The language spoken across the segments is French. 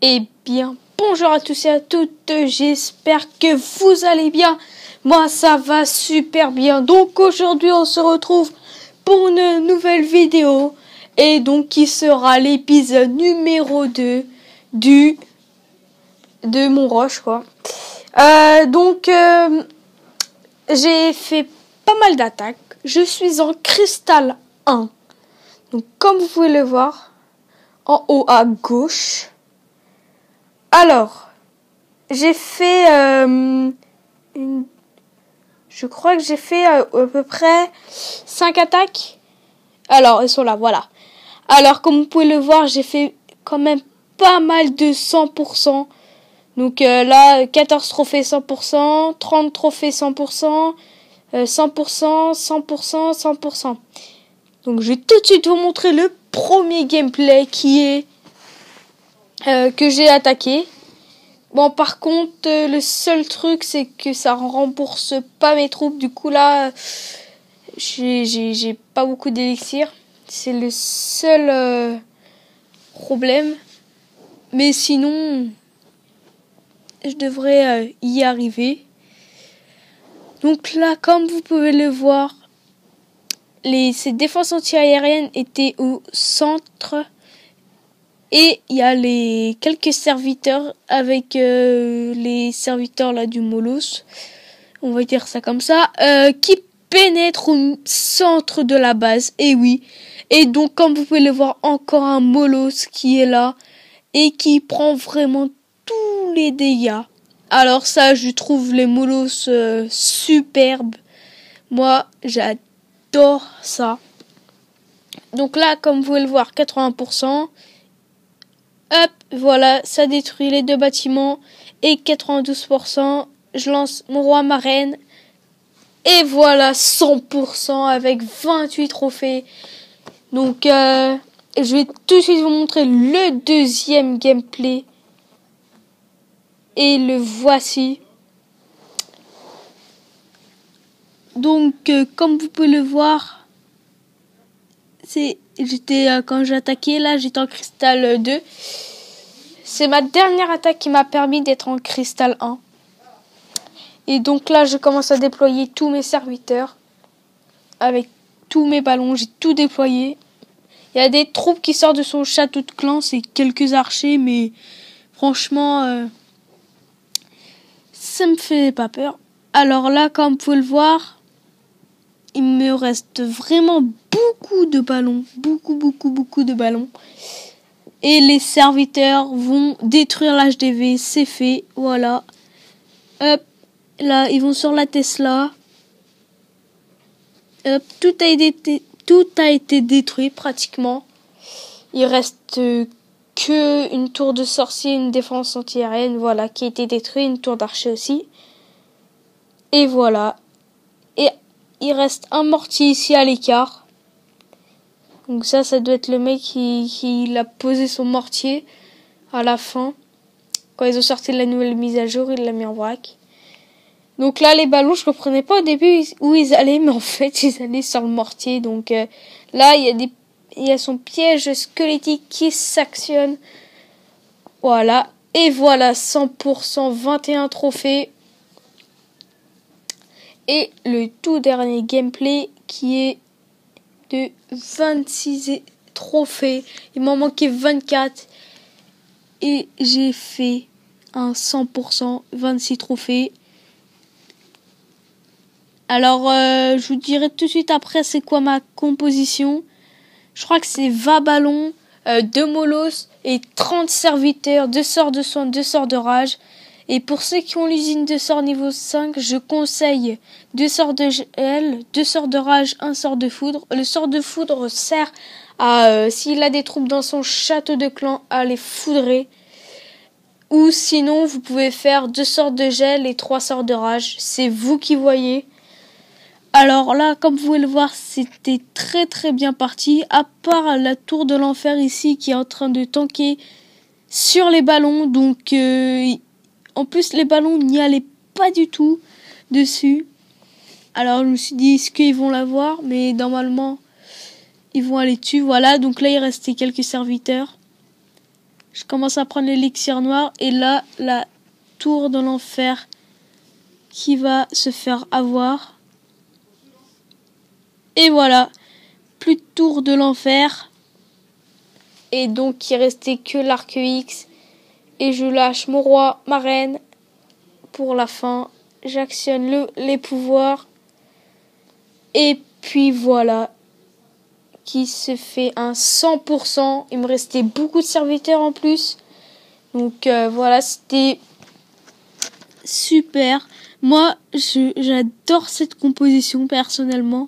Eh bien, bonjour à tous et à toutes, j'espère que vous allez bien. Moi, ça va super bien. Donc aujourd'hui, on se retrouve pour une nouvelle vidéo. Et donc, qui sera l'épisode numéro 2 de mon rush, quoi. J'ai fait pas mal d'attaques. Je suis en cristal 1. Donc, comme vous pouvez le voir, en haut à gauche. Alors, j'ai fait je crois que j'ai fait à peu près 5 attaques. Alors, elles sont là, voilà. Alors, comme vous pouvez le voir, j'ai fait quand même pas mal de 100%. Donc là, 14 trophées 100%, 30 trophées 100%, 100%, 100%, 100%. Donc, je vais tout de suite vous montrer le premier gameplay qui est que j'ai attaqué. Bon, par contre, le seul truc, c'est que ça rembourse pas mes troupes. Du coup, là, j'ai pas beaucoup d'élixir. C'est le seul problème. Mais sinon, je devrais y arriver. Donc là, comme vous pouvez le voir, ces défenses anti-aériennes étaient au centre. Et il y a les quelques serviteurs avec les serviteurs là du Moloss, on va dire ça comme ça, qui pénètrent au centre de la base. Et oui. Et donc comme vous pouvez le voir, encore un Moloss qui est là et qui prend vraiment tous les dégâts. Alors ça, je trouve les Moloss superbes. Moi, j'adore ça. Donc là, comme vous pouvez le voir, 80%. Hop, voilà, ça détruit les deux bâtiments. Et 92%, je lance mon roi marraine. Et voilà, 100% avec 28 trophées. Donc, je vais tout de suite vous montrer le deuxième gameplay. Et le voici. Donc, comme vous pouvez le voir, quand j'ai attaqué, là, j'étais en cristal 2. C'est ma dernière attaque qui m'a permis d'être en cristal 1. Et donc là, je commence à déployer tous mes serviteurs. Avec tous mes ballons, j'ai tout déployé. Il y a des troupes qui sortent de son château de clan, c'est quelques archers, mais franchement, ça me fait pas peur. Alors là, comme vous pouvez le voir, il me reste vraiment beaucoup de ballons. Beaucoup de ballons. Et les serviteurs vont détruire l'HDV, c'est fait, voilà. Hop, là, ils vont sur la Tesla. Hop, tout a été détruit pratiquement. Il reste que une tour de sorcier, une défense anti-aérienne, voilà, qui a été détruite, une tour d'archer aussi. Et voilà. Et il reste un mortier ici à l'écart. Donc ça doit être le mec qui a posé son mortier à la fin. Quand ils ont sorti la nouvelle mise à jour, il l'a mis en vrac. Donc là, les ballons, je comprenais pas au début où ils allaient, mais en fait, ils allaient sur le mortier. Donc là, il y a son piège squelettique qui s'actionne. Voilà. Et voilà, 100%, 21 trophées. Et le tout dernier gameplay qui est de 26 trophées. Il m'en manquait 24. Et j'ai fait un 100%, 26 trophées. Alors, je vous dirai tout de suite après c'est quoi ma composition. Je crois que c'est 20 ballons, 2 Moloss et 30 serviteurs, 2 sorts de soin, 2 sorts de rage. Et pour ceux qui ont l'usine de sort niveau 5, je conseille 2 sorts de gel, 2 sorts de rage, 1 sort de foudre. Le sort de foudre sert à, s'il a des troupes dans son château de clan, à les foudrer. Ou sinon, vous pouvez faire 2 sorts de gel et 3 sorts de rage. C'est vous qui voyez. Alors là, comme vous pouvez le voir, c'était très bien parti. À part la tour de l'enfer ici qui est en train de tanker sur les ballons. Donc, en plus, les ballons n'y allaient pas du tout dessus. Alors, je me suis dit, est-ce qu'ils vont l'avoir? Mais normalement, ils vont aller dessus. Voilà, donc là, il restait quelques serviteurs. Je commence à prendre l'élixir noir. Et là, la tour de l'enfer qui va se faire avoir. Et voilà. Plus de tour de l'enfer. Et donc, il restait que l'arc X. Et je lâche mon roi, ma reine. Pour la fin. J'actionne les pouvoirs. Et puis voilà. Qui se fait un 100%. Il me restait beaucoup de serviteurs en plus. Donc voilà, c'était super. Moi, j'adore cette composition personnellement.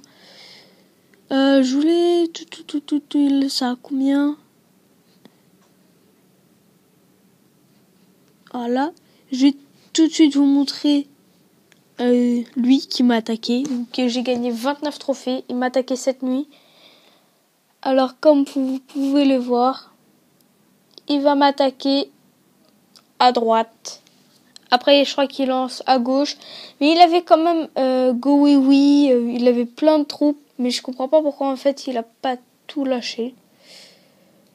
Je voulais... Ça a combien? Voilà. Je vais tout de suite vous montrer lui qui m'a attaqué. Donc j'ai gagné 29 trophées. Il m'a attaqué cette nuit. Alors comme vous pouvez le voir, il va m'attaquer à droite. Après je crois qu'il lance à gauche. Mais il avait quand même Go Oui Oui. Il avait plein de troupes. Mais je comprends pas pourquoi en fait il a pas tout lâché.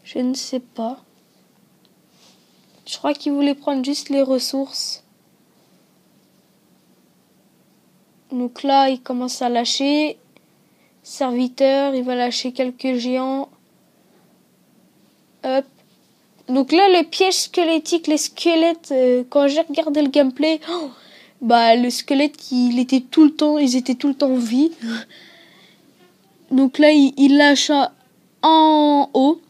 Je ne sais pas. Je crois qu'il voulait prendre juste les ressources. Donc là il commence à lâcher. Serviteur, il va lâcher quelques géants. Hop. Donc là, le piège squelettique, les squelettes, quand j'ai regardé le gameplay, le squelette, ils étaient tout le temps en vie. Donc là, il lâche en haut.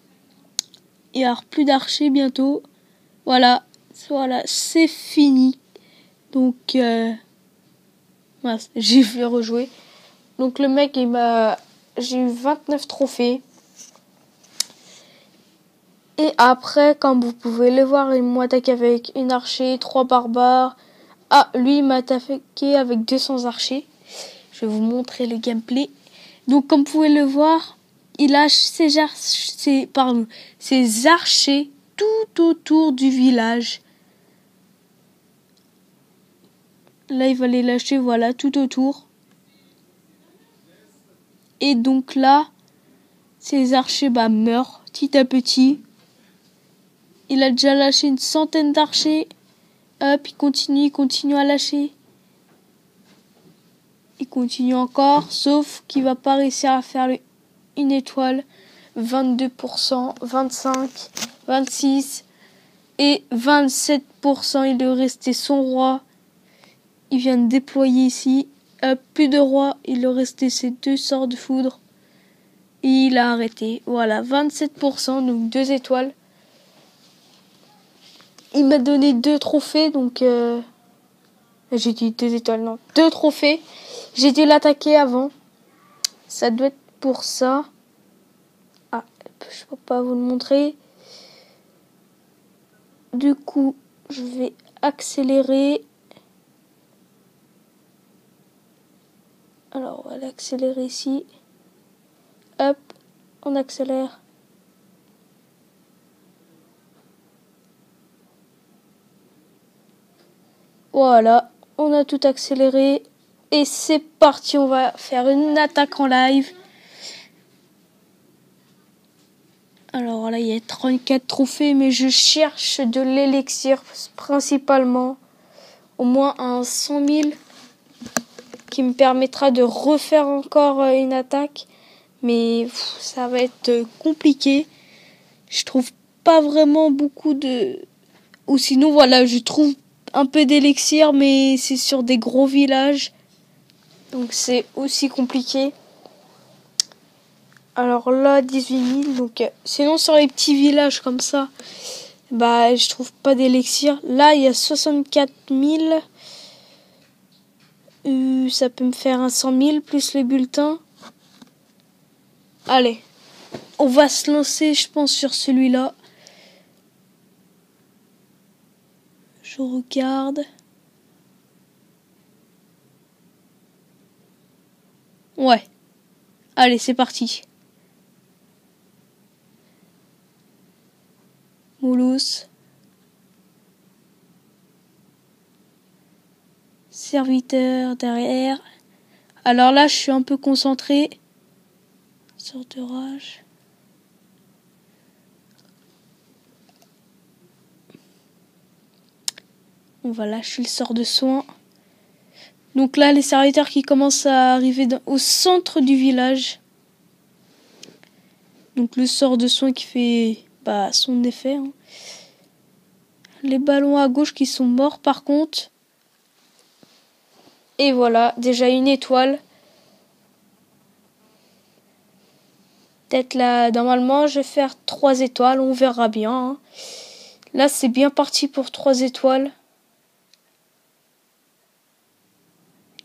Il y aura plus d'archers bientôt. Voilà, c'est fini. Donc, j'ai fait rejouer. Donc le mec, j'ai eu 29 trophées. Et après, comme vous pouvez le voir, il m'a attaqué avec une archer, 3 barbares. Ah, lui, il m'a attaqué avec 200 archers. Je vais vous montrer le gameplay. Donc, comme vous pouvez le voir, il lâche ses archers tout autour du village. Là, il va les lâcher, voilà, tout autour. Et donc là, ces archers meurent petit à petit. Il a déjà lâché une centaine d'archers. Hop, il continue à lâcher. Il continue encore, sauf qu'il va pas réussir à faire une étoile. 22%, 25%, 26% et 27%. Il est resté son roi. Il vient de déployer ici. Plus de roi. Il est resté ses 2 sorts de foudre. Et il a arrêté. Voilà, 27%, donc 2 étoiles. Il m'a donné 2 trophées, donc... J'ai dit 2 étoiles, non. 2 trophées. J'ai dû l'attaquer avant. Ça doit être pour ça. Ah, je peux pas vous le montrer. Du coup, je vais accélérer. Alors, on va l'accélérer ici. Hop, on accélère. Voilà, on a tout accéléré. Et c'est parti, on va faire une attaque en live. Alors là, il y a 34 trophées, mais je cherche de l'élixir principalement. Au moins un 100 000 qui me permettra de refaire encore une attaque. Mais ça va être compliqué. Je trouve pas vraiment beaucoup de... Ou sinon, voilà, je trouve un peu d'élixir, mais c'est sur des gros villages. Donc c'est aussi compliqué. Alors là, 18 000. Donc, sinon, sur les petits villages comme ça, je trouve pas d'élixir. Là, il y a 64 000. Ça peut me faire un 100 000 plus les bulletins. Allez, on va se lancer, je pense, sur celui-là. Je regarde. Ouais. Allez, c'est parti. Moulouse. Serviteur derrière. Alors là, je suis un peu concentré. Sorte de rage. On va lâcher le sort de soin. Donc là, les serviteurs qui commencent à arriver au centre du village. Donc le sort de soin qui fait son effet. Hein. Les ballons à gauche qui sont morts par contre. Et voilà, déjà une étoile. Peut-être là, normalement, je vais faire 3 étoiles, on verra bien. Hein. Là, c'est bien parti pour 3 étoiles.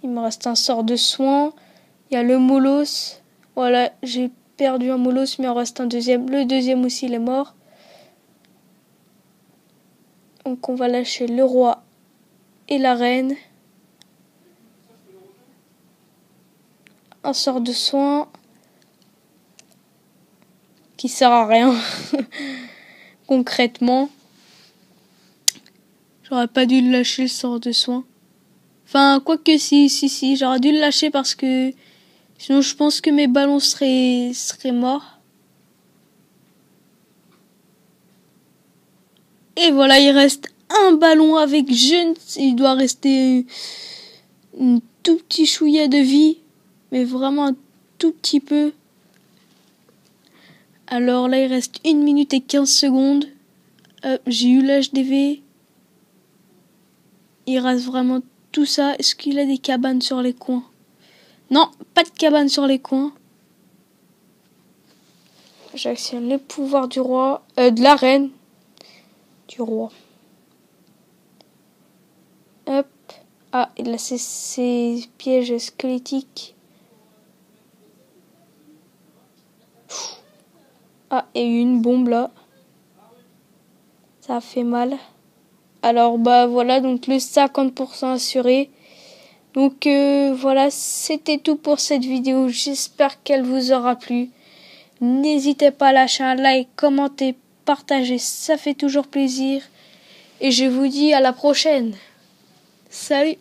Il me reste un sort de soin. Il y a le Molosse. Voilà, j'ai perdu un Molosse, mais il en reste un deuxième. Le deuxième aussi, il est mort. Donc, on va lâcher le roi et la reine. Un sort de soin. Qui sert à rien. Concrètement. J'aurais pas dû le lâcher, le sort de soin. Enfin, quoique si, j'aurais dû le lâcher parce que sinon je pense que mes ballons seraient morts. Et voilà, il reste un ballon avec jeune. Il doit rester un tout petit chouïa de vie, mais vraiment un tout petit peu. Alors là, il reste 1 minute et 15 secondes. J'ai eu l'HDV. Il reste vraiment tout ça. Est-ce qu'il a des cabanes sur les coins? Non, pas de cabane sur les coins. J'actionne le pouvoir du roi, de la reine, du roi. Hop. Ah, il a ses pièges squelettiques. Ah, il y a eu une bombe là. Ça a fait mal. Alors voilà, donc le 50% assuré. Donc voilà, c'était tout pour cette vidéo. J'espère qu'elle vous aura plu. N'hésitez pas à lâcher un like, commenter, partager, ça fait toujours plaisir. Et je vous dis à la prochaine. Salut!